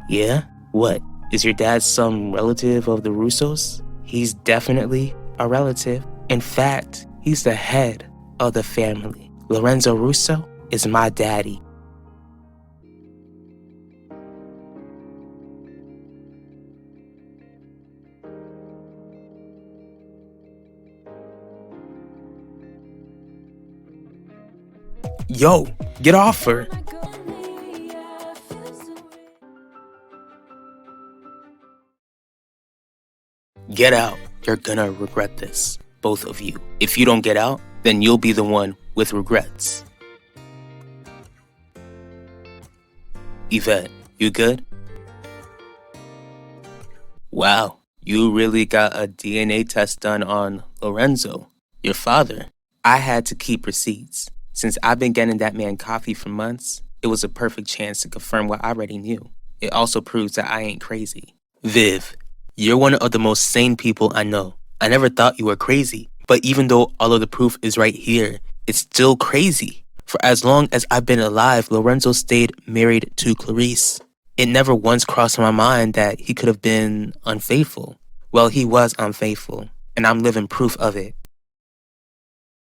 Yeah? What? Is your dad some relative of the Russos? He's definitely a relative. In fact, he's the head of the family. Lorenzo Russo is my daddy. Yo, get off her. Get out. You're gonna regret this. Both of you. If you don't get out, then you'll be the one with regrets. Yvette, you good? Wow, you really got a DNA test done on Lorenzo, your father. I had to keep receipts. Since I've been getting that man coffee for months, it was a perfect chance to confirm what I already knew. It also proves that I ain't crazy. Viv, you're one of the most sane people I know. I never thought you were crazy, but even though all of the proof is right here, it's still crazy. For as long as I've been alive, Lorenzo stayed married to Clarice. It never once crossed my mind that he could have been unfaithful. Well, he was unfaithful, and I'm living proof of it.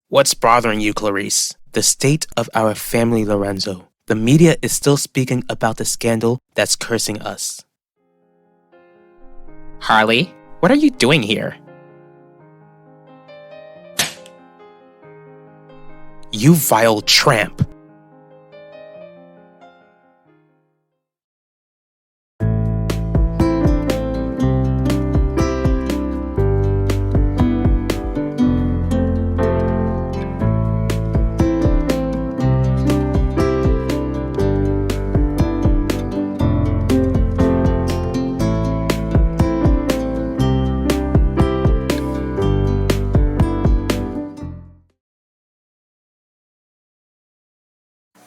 What's bothering you, Clarice? The state of our family, Lorenzo. The media is still speaking about the scandal that's cursing us. Harley, what are you doing here? You vile tramp.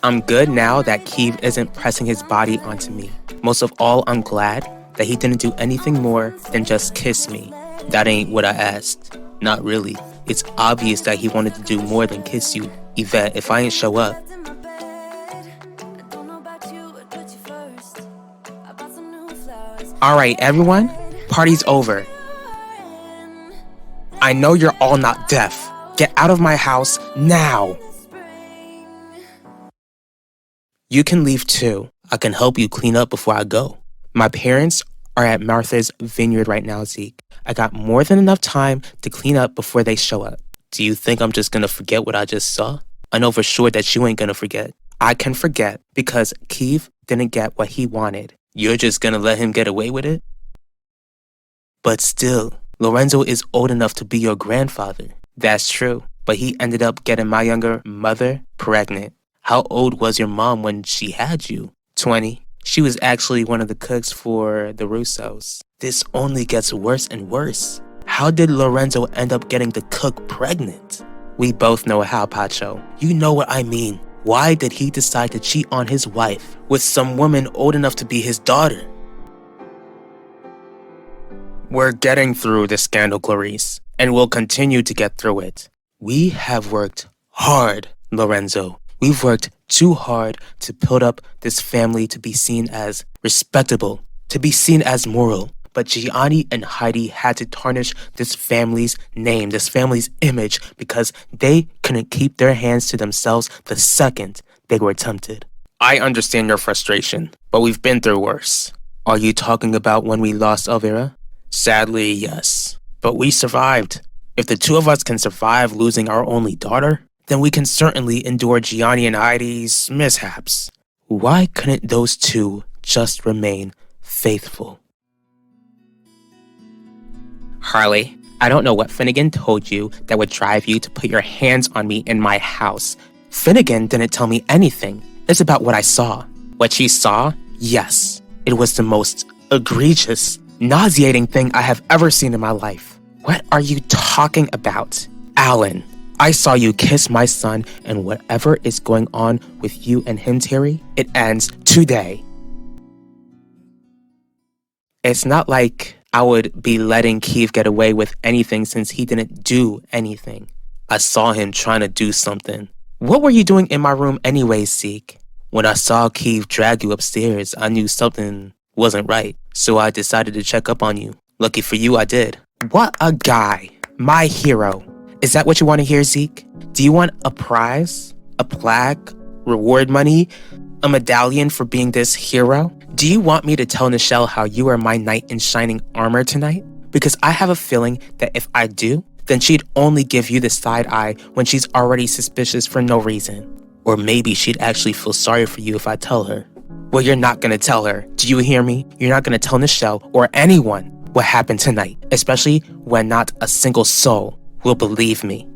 I'm good now that Keith isn't pressing his body onto me. Most of all, I'm glad that he didn't do anything more than just kiss me. That ain't what I asked. Not really. It's obvious that he wanted to do more than kiss you. Yvette, if I ain't show up. Alright, everyone. Party's over. I know you're all not deaf. Get out of my house now. You can leave too. I can help you clean up before I go. My parents are at Martha's Vineyard right now, Zeke. I got more than enough time to clean up before they show up. Do you think I'm just gonna forget what I just saw? I know for sure that you ain't gonna forget. I can forget because Keith didn't get what he wanted. You're just gonna let him get away with it? But still, Lorenzo is old enough to be your grandfather. That's true, but he ended up getting my younger mother pregnant. How old was your mom when she had you? 20. She was actually one of the cooks for the Russos. This only gets worse and worse. How did Lorenzo end up getting the cook pregnant? We both know how, Pacho. You know what I mean. Why did he decide to cheat on his wife with some woman old enough to be his daughter? We're getting through the scandal, Clarice, and we'll continue to get through it. We have worked hard, Lorenzo. We've worked too hard to build up this family to be seen as respectable, to be seen as moral. But Gianni and Heidi had to tarnish this family's name, this family's image, because they couldn't keep their hands to themselves the second they were tempted. I understand your frustration, but we've been through worse. Are you talking about when we lost Elvira? Sadly, yes. But we survived. If the two of us can survive losing our only daughter, then we can certainly endure Gianni and Heidi's mishaps. Why couldn't those two just remain faithful? Harley, I don't know what Finnegan told you that would drive you to put your hands on me in my house. Finnegan didn't tell me anything. It's about what I saw. What she saw? Yes. It was the most egregious, nauseating thing I have ever seen in my life. What are you talking about? Alan, I saw you kiss my son, and whatever is going on with you and him, Terry, it ends today. It's not like I would be letting Keith get away with anything since he didn't do anything. I saw him trying to do something. What were you doing in my room anyway, Zeke? When I saw Keith drag you upstairs, I knew something wasn't right, so I decided to check up on you. Lucky for you, I did. What a guy. My hero. Is that what you want to hear, Zeke? Do you want a prize? A plaque? Reward money? A medallion for being this hero? Do you want me to tell Nichelle how you are my knight in shining armor tonight? Because I have a feeling that if I do, then she'd only give you the side eye when she's already suspicious for no reason. Or maybe she'd actually feel sorry for you if I tell her. Well, you're not gonna tell her. Do you hear me? You're not gonna tell Nichelle or anyone what happened tonight, especially when not a single soul will believe me.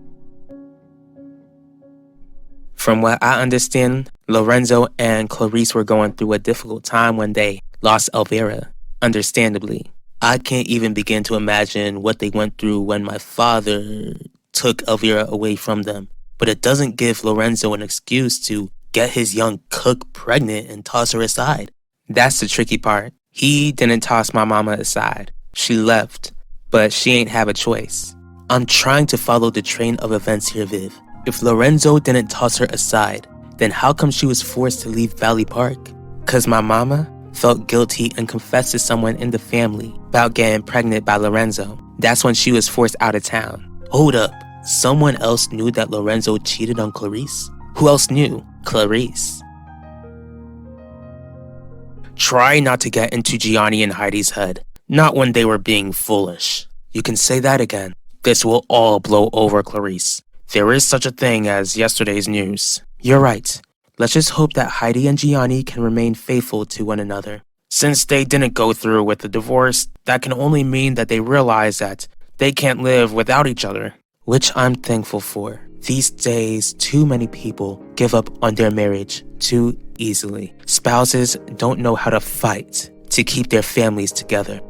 From what I understand, Lorenzo and Clarice were going through a difficult time when they lost Elvira, understandably. I can't even begin to imagine what they went through when my father took Elvira away from them. But it doesn't give Lorenzo an excuse to get his young cook pregnant and toss her aside. That's the tricky part. He didn't toss my mama aside. She left, but she ain't have a choice. I'm trying to follow the train of events here, Viv. If Lorenzo didn't toss her aside, then how come she was forced to leave Valley Park? 'Cause my mama felt guilty and confessed to someone in the family about getting pregnant by Lorenzo. That's when she was forced out of town. Hold up, someone else knew that Lorenzo cheated on Clarice? Who else knew? Clarice. Try not to get into Gianni and Heidi's head. Not when they were being foolish. You can say that again. This will all blow over Clarice. There is such a thing as yesterday's news. You're right. Let's just hope that Heidi and Gianni can remain faithful to one another. Since they didn't go through with the divorce, that can only mean that they realize that they can't live without each other. Which I'm thankful for. These days, too many people give up on their marriage too easily. Spouses don't know how to fight to keep their families together.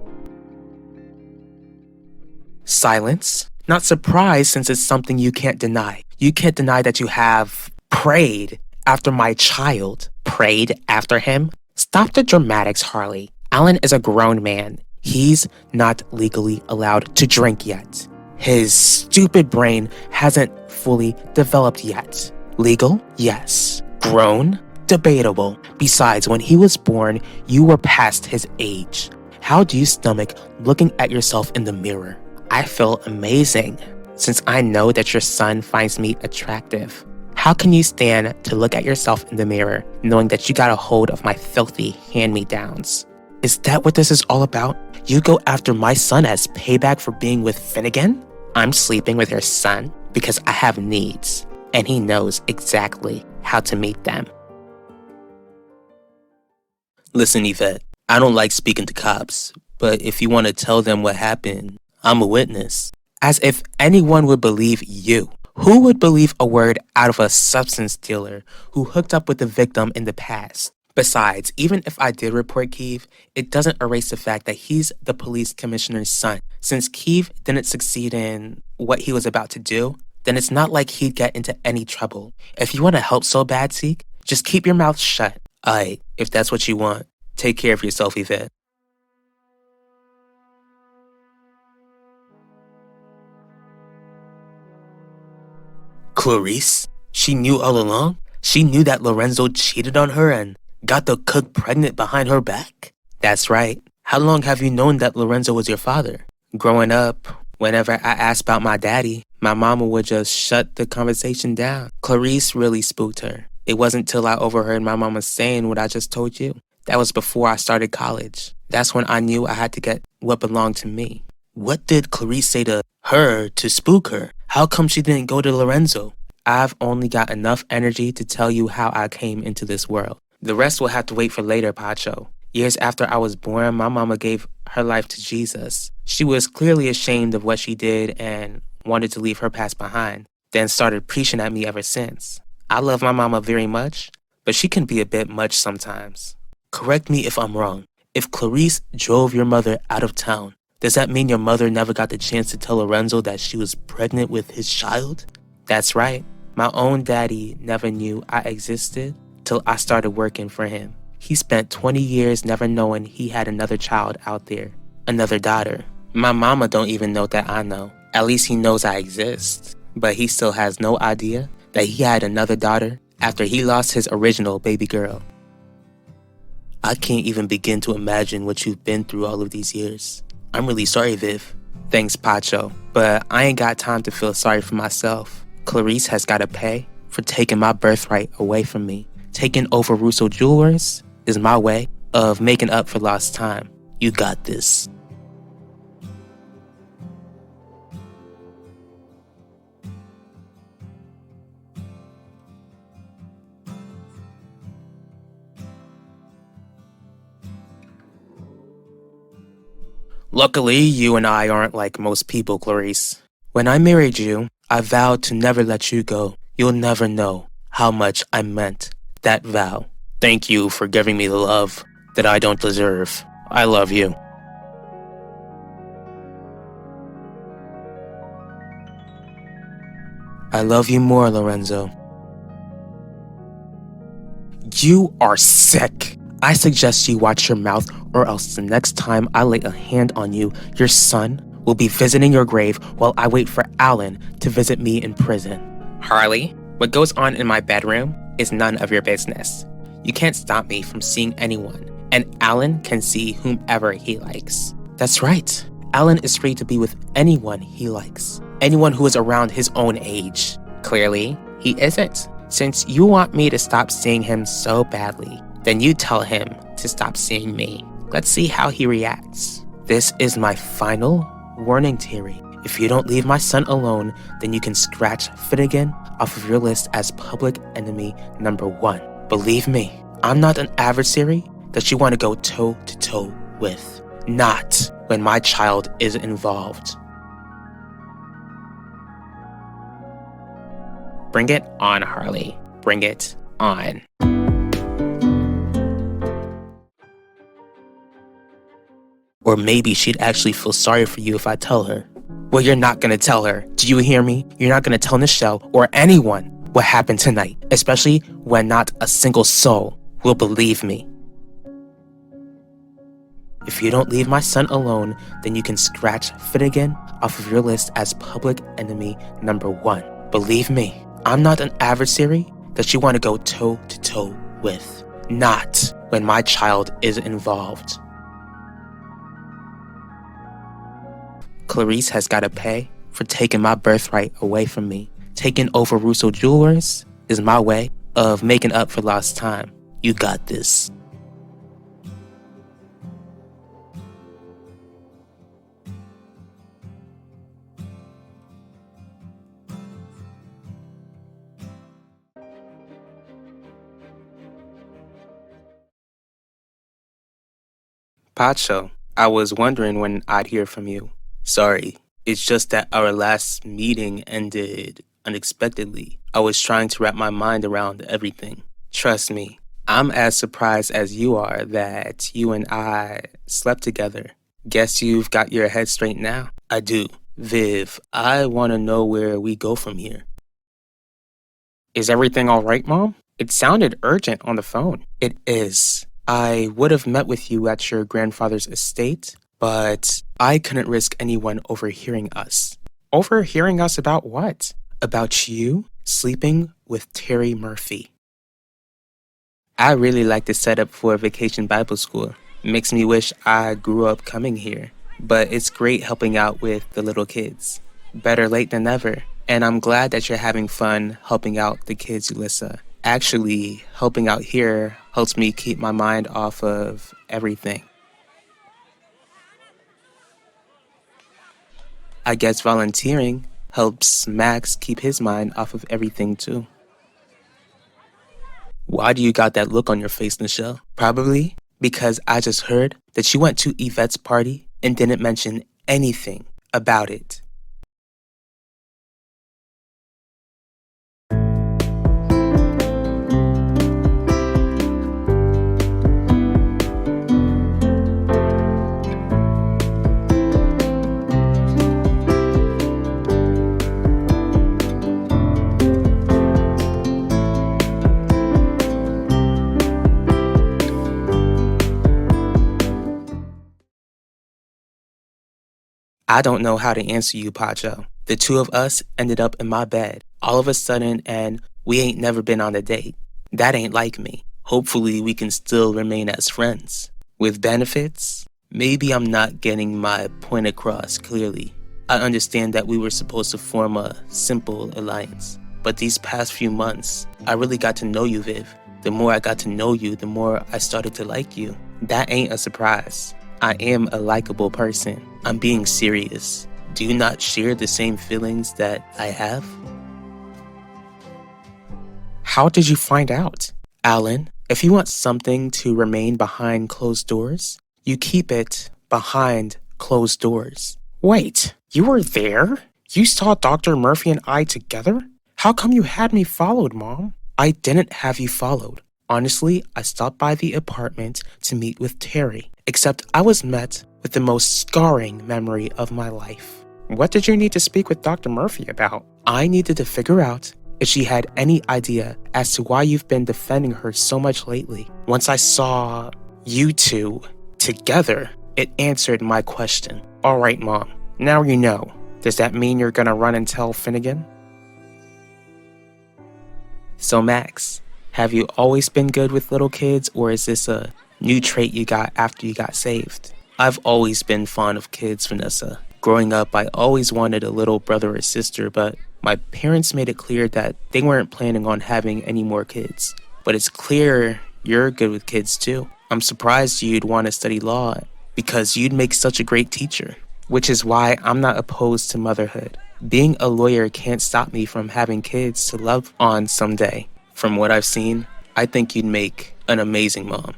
Silence? Not surprised, since it's something you can't deny. You can't deny that you have prayed after my child. Prayed after him? Stop the dramatics, Harley. Alan is a grown man. He's not legally allowed to drink yet. His stupid brain hasn't fully developed yet. Legal? Yes. Grown? Debatable. Besides, when he was born, you were past his age. How do you stomach looking at yourself in the mirror? I feel amazing, since I know that your son finds me attractive. How can you stand to look at yourself in the mirror, knowing that you got a hold of my filthy hand-me-downs? Is that what this is all about? You go after my son as payback for being with Finnegan? I'm sleeping with your son because I have needs, and he knows exactly how to meet them. Listen, Yvette, I don't like speaking to cops, but if you want to tell them what happened, I'm a witness. As if anyone would believe you. Who would believe a word out of a substance dealer who hooked up with the victim in the past? Besides, even if I did report Keeve, it doesn't erase the fact that he's the police commissioner's son. Since Keeve didn't succeed in what he was about to do, then it's not like he'd get into any trouble. If you want to help so bad, Zeke, just keep your mouth shut. Aight, if that's what you want. Take care of yourself, Yvette. Clarice? She knew all along? She knew that Lorenzo cheated on her and got the cook pregnant behind her back? That's right. How long have you known that Lorenzo was your father? Growing up, whenever I asked about my daddy, my mama would just shut the conversation down. Clarice really spooked her. It wasn't till I overheard my mama saying what I just told you. That was before I started college. That's when I knew I had to get what belonged to me. What did Clarice say to her to spook her? How come she didn't go to Lorenzo? I've only got enough energy to tell you how I came into this world. The rest will have to wait for later, Pacho. Years after I was born, my mama gave her life to Jesus. She was clearly ashamed of what she did and wanted to leave her past behind, then started preaching at me ever since. I love my mama very much, but she can be a bit much sometimes. Correct me if I'm wrong. If Clarice drove your mother out of town, does that mean your mother never got the chance to tell Lorenzo that she was pregnant with his child? That's right. My own daddy never knew I existed till I started working for him. He spent 20 years never knowing he had another child out there, another daughter. My mama don't even know that I know. At least he knows I exist. But he still has no idea that he had another daughter after he lost his original baby girl. I can't even begin to imagine what you've been through all of these years. I'm really sorry, Viv. Thanks, Pacho, but I ain't got time to feel sorry for myself. Clarice has gotta pay for taking my birthright away from me. Taking over Russo Jewelers is my way of making up for lost time. You got this. Luckily, you and I aren't like most people, Clarice. When I married you, I vowed to never let you go. You'll never know how much I meant that vow. Thank you for giving me the love that I don't deserve. I love you. I love you more, Lorenzo. You are sick. I suggest you watch your mouth, or else the next time I lay a hand on you, your son will be visiting your grave while I wait for Alan to visit me in prison. Harley, what goes on in my bedroom is none of your business. You can't stop me from seeing anyone, and Alan can see whomever he likes. That's right. Alan is free to be with anyone he likes. Anyone who is around his own age. Clearly, he isn't. Since you want me to stop seeing him so badly, then you tell him to stop seeing me. Let's see how he reacts. This is my final warning, Terry. If you don't leave my son alone, then you can scratch Finnegan off of your list as public enemy number 1. Believe me, I'm not an adversary that you want to go toe-to-toe with. Not when my child is involved. Bring it on, Harley. Bring it on. Or maybe she'd actually feel sorry for you if I tell her. Well, you're not gonna tell her. Do you hear me? You're not gonna tell Nichelle or anyone what happened tonight, especially when not a single soul will believe me. If you don't leave my son alone, then you can scratch Finnegan off of your list as public enemy number 1. Believe me, I'm not an adversary that you want to go toe-to-toe with. Not when my child is involved. Clarice has got to pay for taking my birthright away from me. Taking over Russo Jewelers is my way of making up for lost time. You got this. Pacho, I was wondering when I'd hear from you. Sorry, it's just that our last meeting ended unexpectedly. I was trying to wrap my mind around everything. Trust me, I'm as surprised as you are that you and I slept together. Guess you've got your head straight now? I do. Viv, I want to know where we go from here. Is everything all right, Mom? It sounded urgent on the phone. It is. I would have met with you at your grandfather's estate, but I couldn't risk anyone overhearing us. Overhearing us about what? About you sleeping with Terry Murphy. I really like the setup for Vacation Bible School. Makes me wish I grew up coming here. But it's great helping out with the little kids. Better late than never. And I'm glad that you're having fun helping out the kids, Ulissa. Actually, helping out here helps me keep my mind off of everything. I guess volunteering helps Max keep his mind off of everything too. Why do you got that look on your face, Nichelle? Probably because I just heard that you went to Yvette's party and didn't mention anything about it. I don't know how to answer you, Pacho. The two of us ended up in my bed all of a sudden, and we ain't never been on a date. That ain't like me. Hopefully, we can still remain as friends. With benefits, maybe I'm not getting my point across clearly. I understand that we were supposed to form a simple alliance, but these past few months, I really got to know you, Viv. The more I got to know you, the more I started to like you. That ain't a surprise. I am a likable person. I'm being serious. Do you not share the same feelings that I have? How did you find out? Alan, if you want something to remain behind closed doors, you keep it behind closed doors. Wait, you were there? You saw Dr. Murphy and I together? How come you had me followed, Mom? I didn't have you followed. Honestly, I stopped by the apartment to meet with Terry, except I was met with the most scarring memory of my life. What did you need to speak with Dr. Murphy about? I needed to figure out if she had any idea as to why you've been defending her so much lately. Once I saw you two together, it answered my question. All right, Mom, now you know. Does that mean you're gonna run and tell Finnegan? So Max, have you always been good with little kids, or is this a new trait you got after you got saved? I've always been fond of kids, Vanessa. Growing up, I always wanted a little brother or sister, but my parents made it clear that they weren't planning on having any more kids. But it's clear you're good with kids too. I'm surprised you'd want to study law because you'd make such a great teacher, which is why I'm not opposed to motherhood. Being a lawyer can't stop me from having kids to love on someday. From what I've seen, I think you'd make an amazing mom.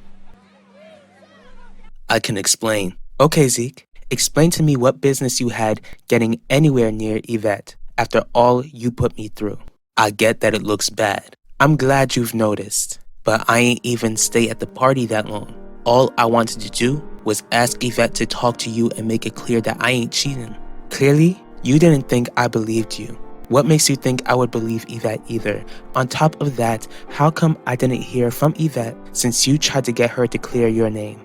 I can explain. Okay, Zeke, explain to me what business you had getting anywhere near Yvette after all you put me through. I get that it looks bad. I'm glad you've noticed, but I ain't even stay at the party that long. All I wanted to do was ask Yvette to talk to you and make it clear that I ain't cheating. Clearly, you didn't think I believed you. What makes you think I would believe Yvette either? On top of that, how come I didn't hear from Yvette since you tried to get her to clear your name?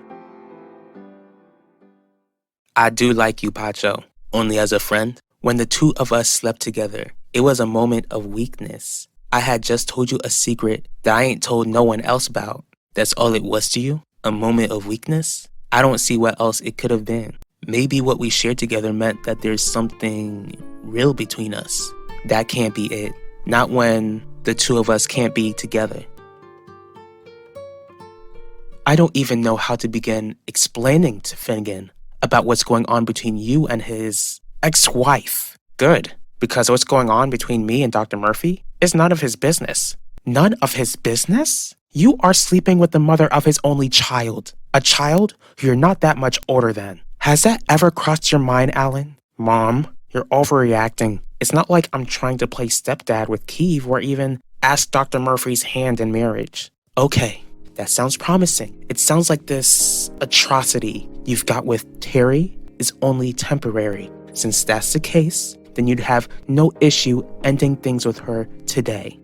I do like you, Pacho, only as a friend. When the two of us slept together, it was a moment of weakness. I had just told you a secret that I ain't told no one else about. That's all it was to you? A moment of weakness? I don't see what else it could have been. Maybe what we shared together meant that there's something real between us. That can't be it. Not when the two of us can't be together. I don't even know how to begin explaining to Finnegan about what's going on between you and his ex-wife. Good, because what's going on between me and Dr. Murphy is none of his business. None of his business? You are sleeping with the mother of his only child. A child who you're not that much older than. Has that ever crossed your mind, Alan? Mom, you're overreacting. It's not like I'm trying to play stepdad with Keeve or even ask Dr. Murphy's hand in marriage. Okay, that sounds promising. It sounds like this atrocity you've got with Terry is only temporary. Since that's the case, then you'd have no issue ending things with her today.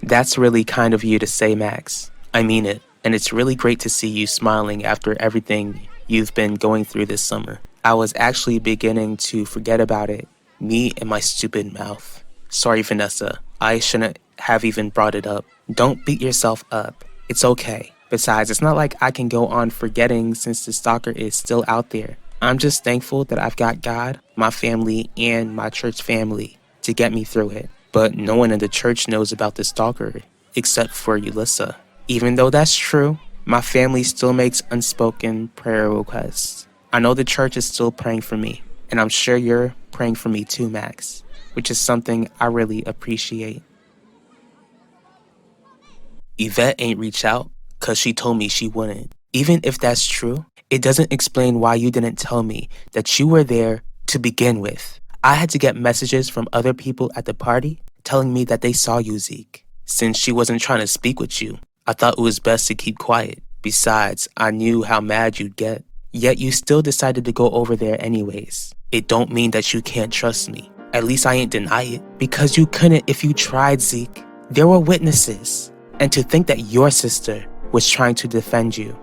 That's really kind of you to say, Max. I mean it, and it's really great to see you smiling after everything you've been going through this summer. I was actually beginning to forget about it. Me and my stupid mouth. Sorry, Vanessa. I shouldn't have even brought it up. Don't beat yourself up. It's okay. Besides, it's not like I can go on forgetting since the stalker is still out there. I'm just thankful that I've got God, my family, and my church family to get me through it. But no one in the church knows about the stalker, except for Ulissa. Even though that's true, my family still makes unspoken prayer requests. I know the church is still praying for me, and I'm sure you're praying for me too, Max, which is something I really appreciate. Yvette ain't reach out because she told me she wouldn't. Even if that's true, it doesn't explain why you didn't tell me that you were there to begin with. I had to get messages from other people at the party telling me that they saw you, Zeke. Since she wasn't trying to speak with you, I thought it was best to keep quiet. Besides, I knew how mad you'd get. Yet you still decided to go over there anyways. It don't mean that you can't trust me. At least I ain't deny it. Because you couldn't if you tried, Zeke. There were witnesses. And to think that your sister was trying to defend you.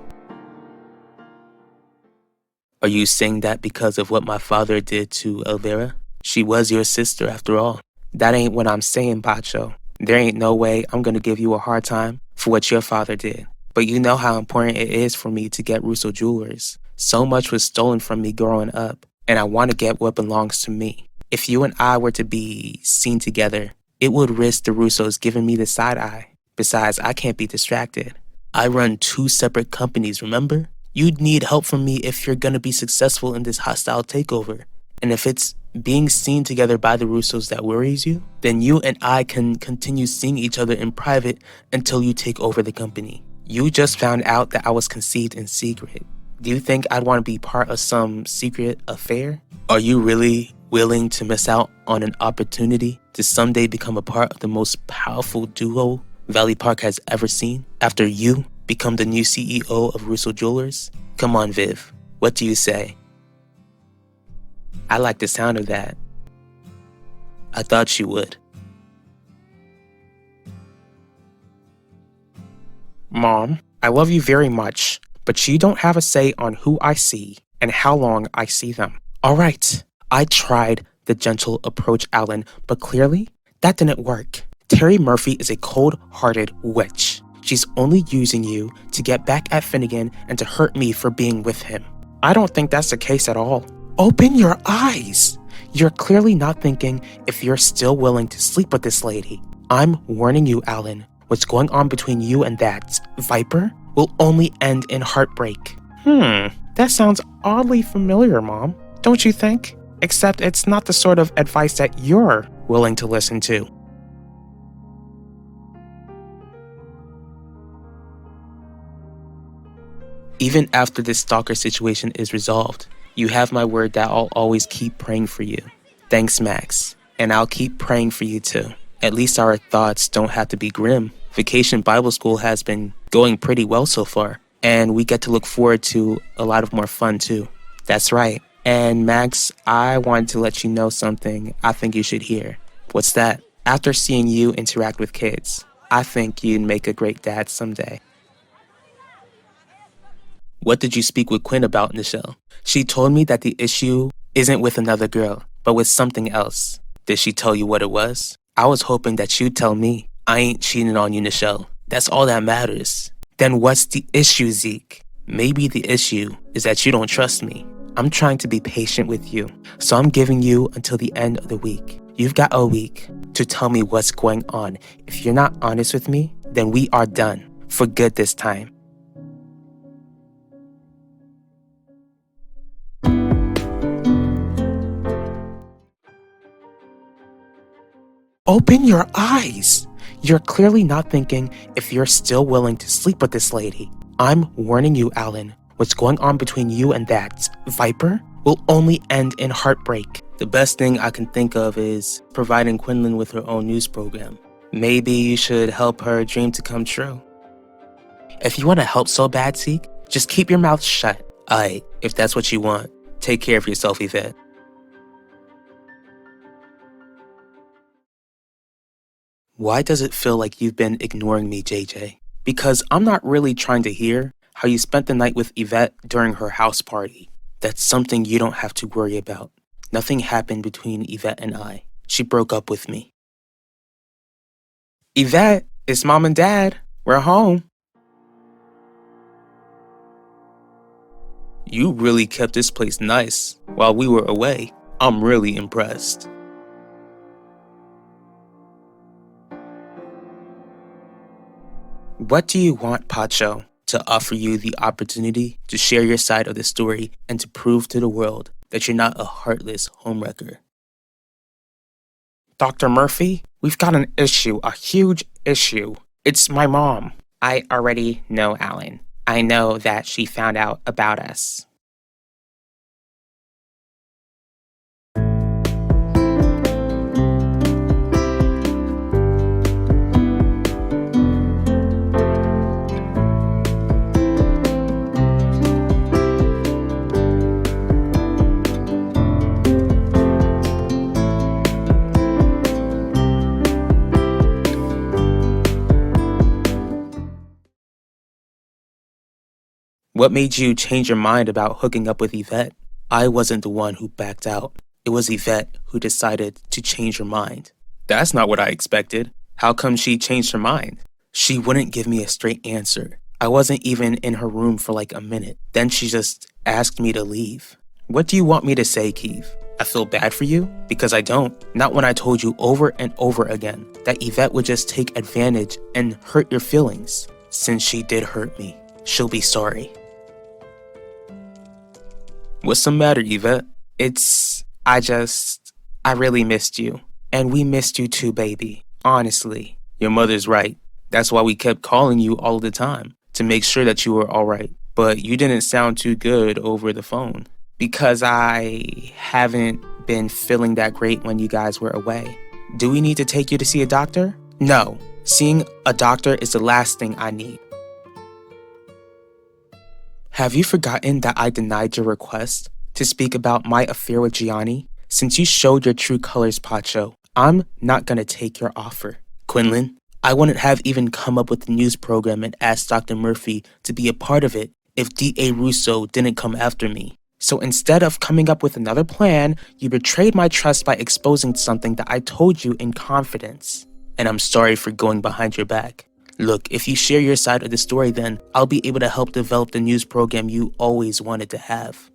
Are you saying that because of what my father did to Elvira? She was your sister after all. That ain't what I'm saying, Pacho. There ain't no way I'm gonna give you a hard time for what your father did. But you know how important it is for me to get Russo Jewelers. So much was stolen from me growing up, and I want to get what belongs to me. If you and I were to be seen together, it would risk the Russos giving me the side eye. Besides, I can't be distracted. I run 2 separate companies, remember? You'd need help from me if you're gonna be successful in this hostile takeover. And if it's being seen together by the Russos that worries you, then you and I can continue seeing each other in private until you take over the company. You just found out that I was conceived in secret. Do you think I'd want to be part of some secret affair? Are you really willing to miss out on an opportunity to someday become a part of the most powerful duo Valley Park has ever seen after you become the new CEO of Russo Jewelers? Come on, Viv. What do you say? I like the sound of that. I thought you would. Mom, I love you very much, but you don't have a say on who I see and how long I see them. All right, I tried the gentle approach, Alan, but clearly that didn't work. Terry Murphy is a cold-hearted witch. She's only using you to get back at Finnegan and to hurt me for being with him. I don't think that's the case at all. Open your eyes! You're clearly not thinking if you're still willing to sleep with this lady. I'm warning you, Alan. What's going on between you and that Viper will only end in heartbreak. That sounds oddly familiar, Mom. Don't you think? Except it's not the sort of advice that you're willing to listen to. Even after this stalker situation is resolved, you have my word that I'll always keep praying for you. Thanks, Max. And I'll keep praying for you too. At least our thoughts don't have to be grim. Vacation Bible School has been going pretty well so far, and we get to look forward to a lot of more fun too. That's right. And Max, I wanted to let you know something I think you should hear. What's that? After seeing you interact with kids, I think you'd make a great dad someday. What did you speak with Quinn about, Nichelle? She told me that the issue isn't with another girl, but with something else. Did she tell you what it was? I was hoping that you'd tell me. I ain't cheating on you, Nichelle. That's all that matters. Then what's the issue, Zeke? Maybe the issue is that you don't trust me. I'm trying to be patient with you, so I'm giving you until the end of the week. You've got a week to tell me what's going on. If you're not honest with me, then we are done. For good this time. Open your eyes! You're clearly not thinking if you're still willing to sleep with this lady. I'm warning you, Alan. What's going on between you and that Viper will only end in heartbreak. The best thing I can think of is providing Quinlan with her own news program. Maybe you should help her dream to come true. If you want to help so bad, Zeke, just keep your mouth shut. Aight, if that's what you want. Take care of yourself, Yvette. Why does it feel like you've been ignoring me, JJ? Because I'm not really trying to hear how you spent the night with Yvette during her house party. That's something you don't have to worry about. Nothing happened between Yvette and I. She broke up with me. Yvette, it's Mom and Dad. We're home. You really kept this place nice while we were away. I'm really impressed. What do you want, Pacho? To offer you the opportunity to share your side of the story and to prove to the world that you're not a heartless homewrecker. Dr. Murphy, we've got an issue, a huge issue. It's my mom. I already know, Alan. I know that she found out about us. What made you change your mind about hooking up with Yvette? I wasn't the one who backed out. It was Yvette who decided to change her mind. That's not what I expected. How come she changed her mind? She wouldn't give me a straight answer. I wasn't even in her room for like a minute. Then she just asked me to leave. What do you want me to say, Keith? I feel bad for you? Because I don't. Not when I told you over and over again that Yvette would just take advantage and hurt your feelings. Since she did hurt me, she'll be sorry. What's the matter, Yvette? I really missed you. And we missed you too, baby. Honestly. Your mother's right. That's why we kept calling you all the time, to make sure that you were alright. But you didn't sound too good over the phone. Because I haven't been feeling that great when you guys were away. Do we need to take you to see a doctor? No. Seeing a doctor is the last thing I need. Have you forgotten that I denied your request to speak about my affair with Gianni? Since you showed your true colors, Pacho, I'm not gonna take your offer. Quinlan, I wouldn't have even come up with the news program and asked Dr. Murphy to be a part of it if D.A. Russo didn't come after me. So instead of coming up with another plan, you betrayed my trust by exposing something that I told you in confidence. And I'm sorry for going behind your back. Look, if you share your side of the story, then I'll be able to help develop the news program you always wanted to have.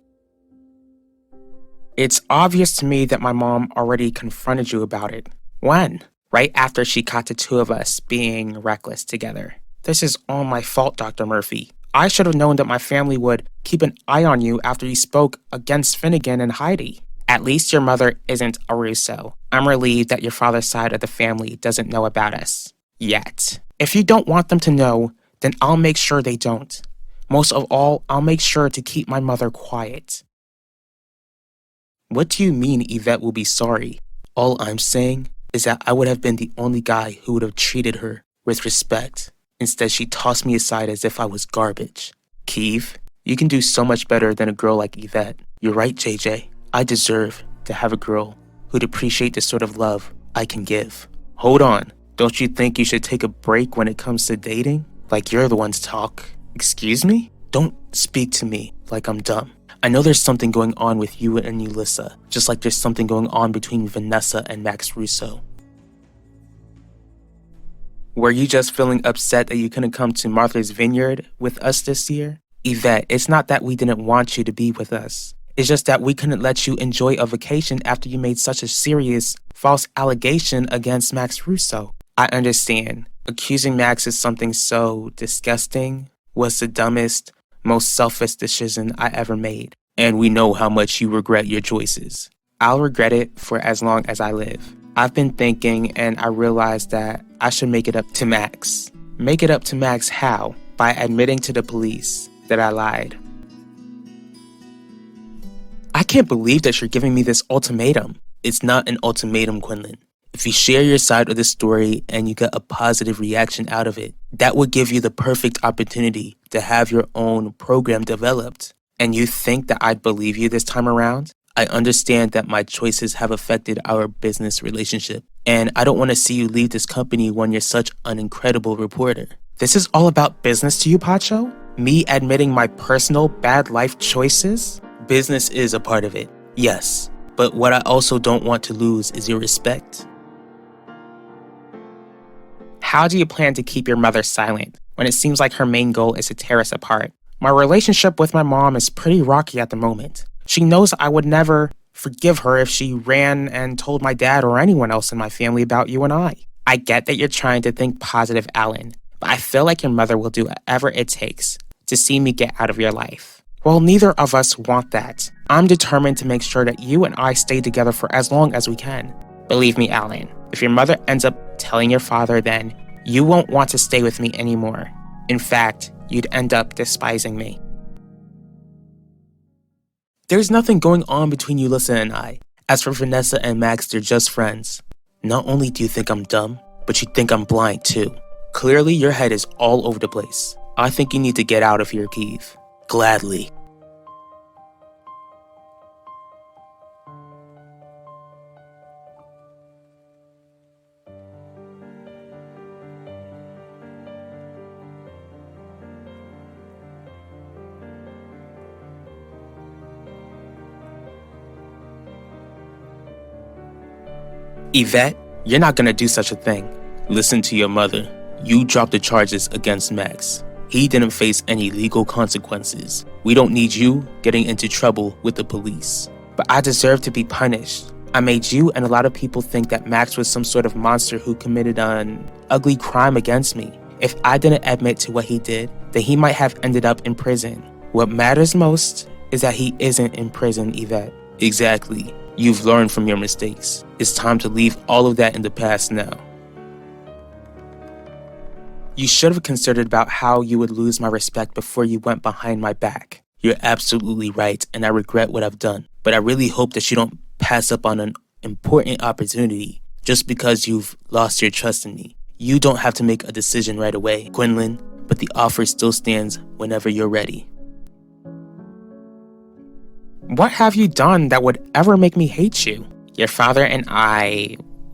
It's obvious to me that my mom already confronted you about it. When? Right after she caught the two of us being reckless together. This is all my fault, Dr. Murphy. I should have known that my family would keep an eye on you after you spoke against Finnegan and Heidi. At least your mother isn't a Russo. I'm relieved that your father's side of the family doesn't know about us. Yet. If you don't want them to know, then I'll make sure they don't. Most of all, I'll make sure to keep my mother quiet. What do you mean Yvette will be sorry? All I'm saying is that I would have been the only guy who would have treated her with respect. Instead, she tossed me aside as if I was garbage. Keith, you can do so much better than a girl like Yvette. You're right, JJ. I deserve to have a girl who'd appreciate the sort of love I can give. Hold on. Don't you think you should take a break when it comes to dating? Like you're the one to talk. Excuse me? Don't speak to me like I'm dumb. I know there's something going on with you and Ulissa, just like there's something going on between Vanessa and Max Russo. Were you just feeling upset that you couldn't come to Martha's Vineyard with us this year? Yvette, it's not that we didn't want you to be with us. It's just that we couldn't let you enjoy a vacation after you made such a serious, false allegation against Max Russo. I understand. Accusing Max of something so disgusting was the dumbest, most selfish decision I ever made. And we know how much you regret your choices. I'll regret it for as long as I live. I've been thinking and I realized that I should make it up to Max. Make it up to Max how? By admitting to the police that I lied. I can't believe that you're giving me this ultimatum. It's not an ultimatum, Quinlan. If you share your side of the story and you get a positive reaction out of it, that would give you the perfect opportunity to have your own program developed. And you think that I'd believe you this time around? I understand that my choices have affected our business relationship, and I don't want to see you leave this company when you're such an incredible reporter. This is all about business to you, Pacho? Me admitting my personal bad life choices? Business is a part of it, yes. But what I also don't want to lose is your respect. How do you plan to keep your mother silent when it seems like her main goal is to tear us apart? My relationship with my mom is pretty rocky at the moment. She knows I would never forgive her if she ran and told my dad or anyone else in my family about you and I. I get that you're trying to think positive, Alan, but I feel like your mother will do whatever it takes to see me get out of your life. Well, neither of us want that. I'm determined to make sure that you and I stay together for as long as we can. Believe me, Alan, if your mother ends up telling your father, then you won't want to stay with me anymore. In fact, you'd end up despising me. There's nothing going on between Ulissa and I. As for Vanessa and Max, they're just friends. Not only do you think I'm dumb, but you think I'm blind too. Clearly, your head is all over the place. I think you need to get out of here, Keith. Gladly. Yvette, you're not gonna do such a thing. Listen to your mother. You dropped the charges against Max. He didn't face any legal consequences. We don't need you getting into trouble with the police. But I deserve to be punished. I made you and a lot of people think that Max was some sort of monster who committed an ugly crime against me. If I didn't admit to what he did, then he might have ended up in prison. What matters most is that he isn't in prison, Yvette. Exactly. You've learned from your mistakes. It's time to leave all of that in the past now. You should have considered about how you would lose my respect before you went behind my back. You're absolutely right, and I regret what I've done. But I really hope that you don't pass up on an important opportunity just because you've lost your trust in me. You don't have to make a decision right away, Quinlan, but the offer still stands whenever you're ready. What have you done that would ever make me hate you? Your father and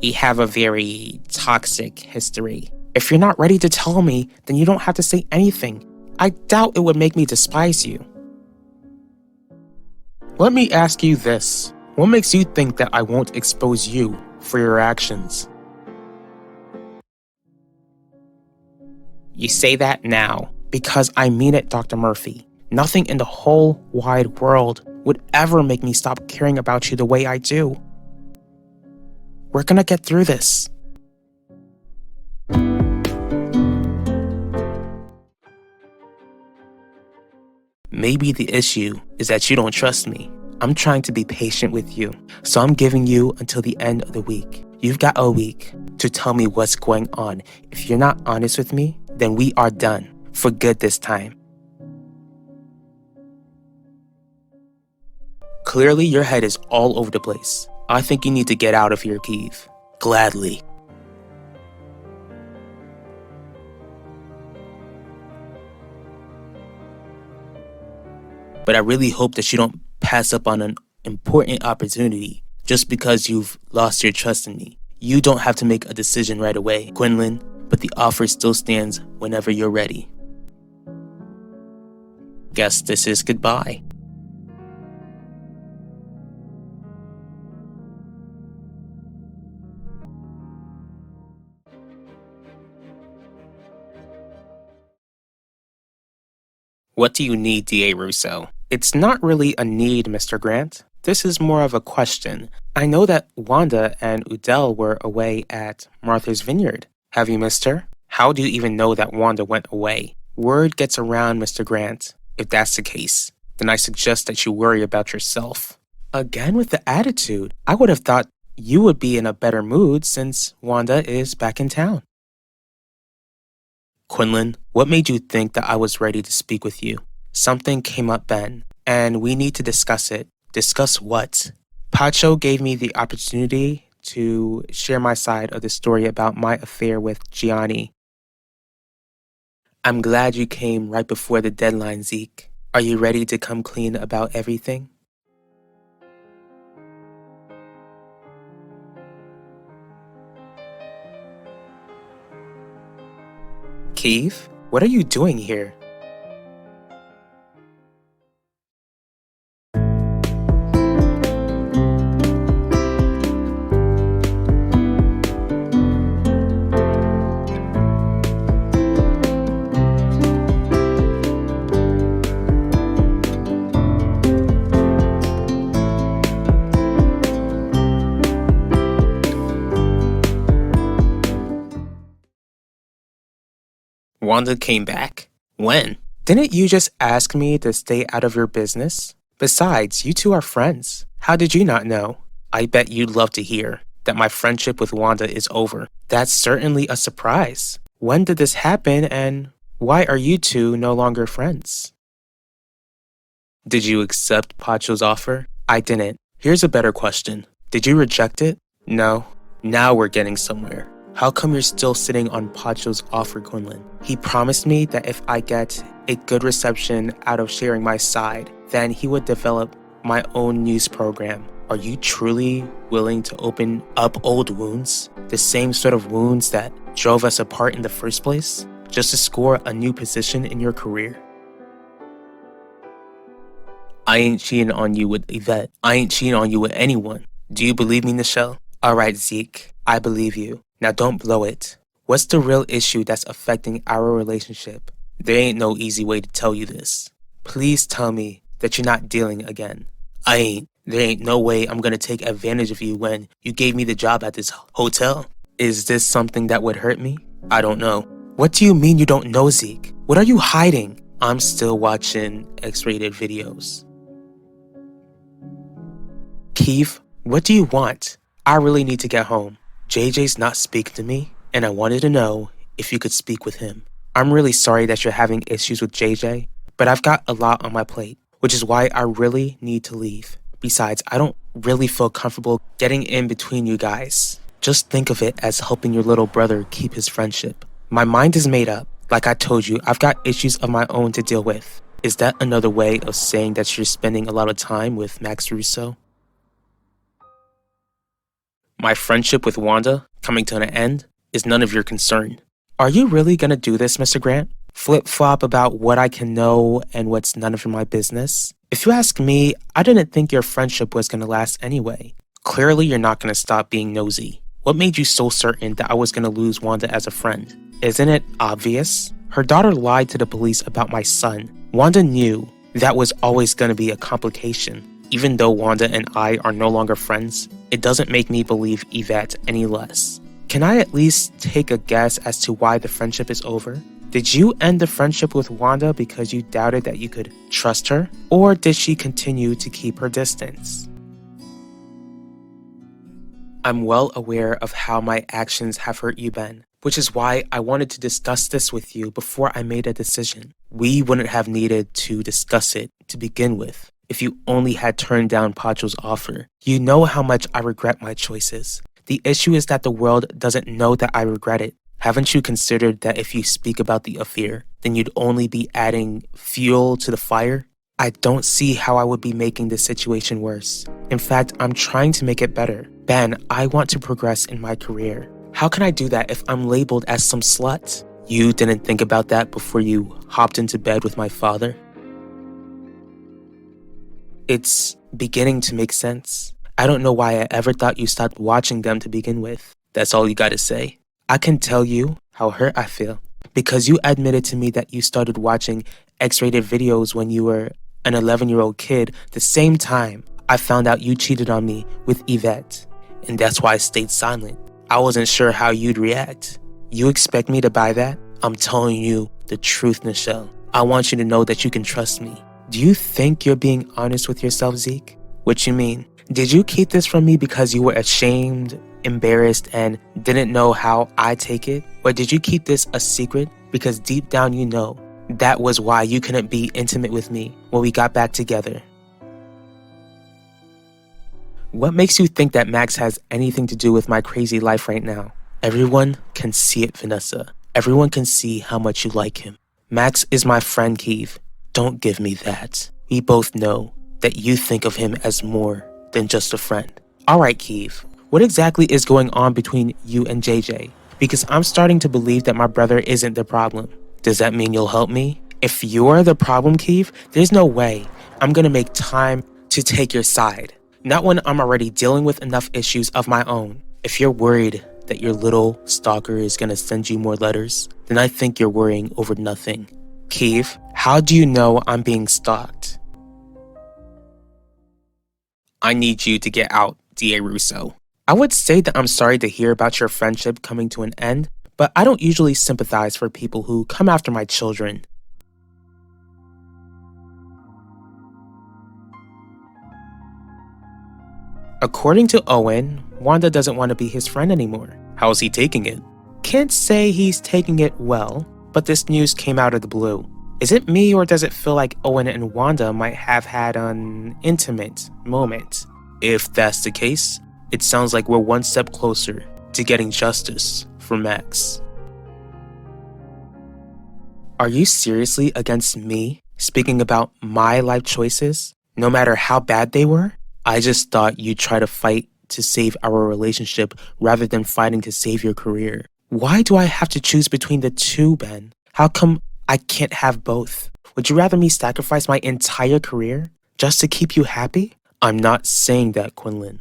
we have a very toxic history. If you're not ready to tell me, then you don't have to say anything. I doubt it would make me despise you. Let me ask you this. What makes you think that I won't expose you for your actions? You say that now because I mean it, Dr. Murphy. Nothing in the whole wide world would ever make me stop caring about you the way I do. We're gonna get through this. Maybe the issue is that you don't trust me. I'm trying to be patient with you, so I'm giving you until the end of the week. You've got a week to tell me what's going on. If you're not honest with me, then we are done, for good this time. Clearly, your head is all over the place. I think you need to get out of here, Keith. Gladly. But I really hope that you don't pass up on an important opportunity just because you've lost your trust in me. You don't have to make a decision right away, Quinlan, but the offer still stands whenever you're ready. Guess this is goodbye. What do you need, D.A. Russo? It's not really a need, Mr. Grant. This is more of a question. I know that Wanda and Udell were away at Martha's Vineyard. Have you missed her? How do you even know that Wanda went away? Word gets around, Mr. Grant. If that's the case, then I suggest that you worry about yourself. Again with the attitude. I would have thought you would be in a better mood since Wanda is back in town. Quinlan, what made you think that I was ready to speak with you? Something came up, Ben, and we need to discuss it. Discuss what? Pacho gave me the opportunity to share my side of the story about my affair with Gianni. I'm glad you came right before the deadline, Zeke. Are you ready to come clean about everything? Keith, what are you doing here? Wanda came back? When? Didn't you just ask me to stay out of your business? Besides, you two are friends. How did you not know? I bet you'd love to hear that my friendship with Wanda is over. That's certainly a surprise. When did this happen and why are you two no longer friends? Did you accept Pacho's offer? I didn't. Here's a better question. Did you reject it? No. Now we're getting somewhere. How come you're still sitting on Pacho's offer, Quinlan? He promised me that if I get a good reception out of sharing my side, then he would develop my own news program. Are you truly willing to open up old wounds? The same sort of wounds that drove us apart in the first place? Just to score a new position in your career? I ain't cheating on you with Yvette. I ain't cheating on you with anyone. Do you believe me, Nichelle? Alright, Zeke. I believe you. Now don't blow it. What's the real issue that's affecting our relationship? There ain't no easy way to tell you this. Please tell me that you're not dealing again. I ain't. There ain't no way I'm gonna take advantage of you when you gave me the job at this hotel. Is this something that would hurt me? I don't know. What do you mean you don't know, Zeke? What are you hiding? I'm still watching X-rated videos. Keith, what do you want? I really need to get home. JJ's not speaking to me, and I wanted to know if you could speak with him. I'm really sorry that you're having issues with JJ, but I've got a lot on my plate, which is why I really need to leave. Besides, I don't really feel comfortable getting in between you guys. Just think of it as helping your little brother keep his friendship. My mind is made up. Like I told you, I've got issues of my own to deal with. Is that another way of saying that you're spending a lot of time with Max Russo? My friendship with Wanda coming to an end is none of your concern. Are you really gonna do this, Mr. Grant? Flip-flop about what I can know and what's none of my business? If you ask me, I didn't think your friendship was gonna last anyway. Clearly, you're not gonna stop being nosy. What made you so certain that I was gonna lose Wanda as a friend? Isn't it obvious? Her daughter lied to the police about my son. Wanda knew that was always gonna be a complication. Even though Wanda and I are no longer friends, it doesn't make me believe Yvette any less. Can I at least take a guess as to why the friendship is over? Did you end the friendship with Wanda because you doubted that you could trust her? Or did she continue to keep her distance? I'm well aware of how my actions have hurt you, Ben, which is why I wanted to discuss this with you before I made a decision. We wouldn't have needed to discuss it to begin with if you only had turned down Pacho's offer. You know how much I regret my choices. The issue is that the world doesn't know that I regret it. Haven't you considered that if you speak about the affair, then you'd only be adding fuel to the fire? I don't see how I would be making the situation worse. In fact, I'm trying to make it better. Ben, I want to progress in my career. How can I do that if I'm labeled as some slut? You didn't think about that before you hopped into bed with my father? It's beginning to make sense. I don't know why I ever thought you stopped watching them to begin with. That's all you gotta say. I can tell you how hurt I feel because you admitted to me that you started watching X-rated videos when you were an 11-year-old kid the same time I found out you cheated on me with Yvette. And that's why I stayed silent. I wasn't sure how you'd react. You expect me to buy that? I'm telling you the truth, Nichelle. I want you to know that you can trust me. Do you think you're being honest with yourself, Zeke? What you mean? Did you keep this from me because you were ashamed, embarrassed, and didn't know how I take it? Or did you keep this a secret because deep down you know that was why you couldn't be intimate with me when we got back together? What makes you think that Max has anything to do with my crazy life right now? Everyone can see it, Vanessa. Everyone can see how much you like him. Max is my friend, Keith. Don't give me that. We both know that you think of him as more than just a friend. Alright, Keith. What exactly is going on between you and JJ? Because I'm starting to believe that my brother isn't the problem. Does that mean you'll help me? If you're the problem, Keith, there's no way I'm gonna make time to take your side. Not when I'm already dealing with enough issues of my own. If you're worried that your little stalker is gonna send you more letters, then I think you're worrying over nothing. Keith, how do you know I'm being stalked? I need you to get out, D.A. Russo. I would say that I'm sorry to hear about your friendship coming to an end, but I don't usually sympathize for people who come after my children. According to Owen, Wanda doesn't want to be his friend anymore. How's he taking it? Can't say he's taking it well, but this news came out of the blue. Is it me, or does it feel like Owen and Wanda might have had an intimate moment? If that's the case, it sounds like we're one step closer to getting justice for Max. Are you seriously against me speaking about my life choices, no matter how bad they were? I just thought you'd try to fight to save our relationship rather than fighting to save your career. Why do I have to choose between the two, Ben? How come I can't have both? Would you rather me sacrifice my entire career just to keep you happy? I'm not saying that, Quinlan.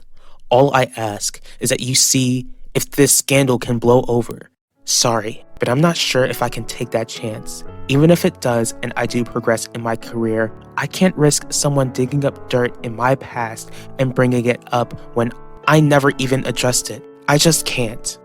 All I ask is that you see if this scandal can blow over. Sorry, but I'm not sure if I can take that chance. Even if it does and I do progress in my career, I can't risk someone digging up dirt in my past and bringing it up when I never even addressed it. I just can't.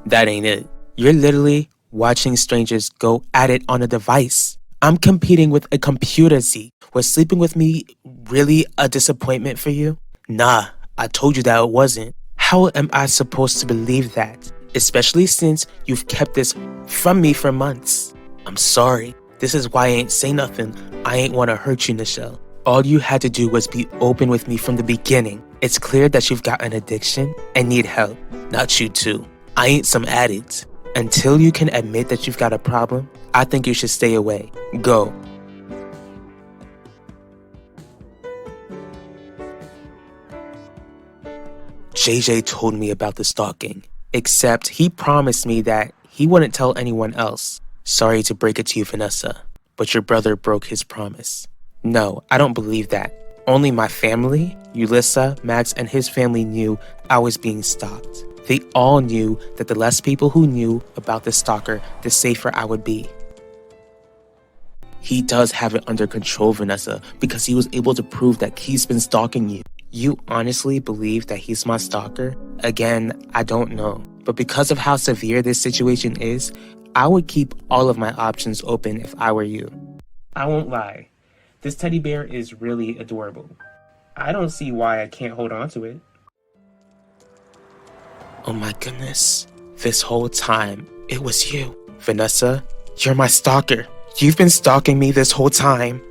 That ain't it. You're literally watching strangers go at it on a device. I'm competing with a computer, Z. Was sleeping with me really a disappointment for you? Nah, I told you that it wasn't. How am I supposed to believe that? Especially since you've kept this from me for months. I'm sorry. This is why I ain't say nothing. I ain't want to hurt you, Nichelle. All you had to do was be open with me from the beginning. It's clear that you've got an addiction and need help. Not you too. I ain't some addict. Until you can admit that you've got a problem, I think you should stay away. Go. JJ told me about the stalking, except he promised me that he wouldn't tell anyone else. Sorry to break it to you, Vanessa, but your brother broke his promise. No, I don't believe that. Only my family, Ulissa, Max, and his family knew I was being stalked. They all knew that the less people who knew about the stalker, the safer I would be. He does have it under control, Vanessa, because he was able to prove that he's been stalking you. You honestly believe that he's my stalker? Again, I don't know. But because of how severe this situation is, I would keep all of my options open if I were you. I won't lie. This teddy bear is really adorable. I don't see why I can't hold on to it. Oh my goodness. This whole time, it was you. Vanessa, you're my stalker. You've been stalking me this whole time.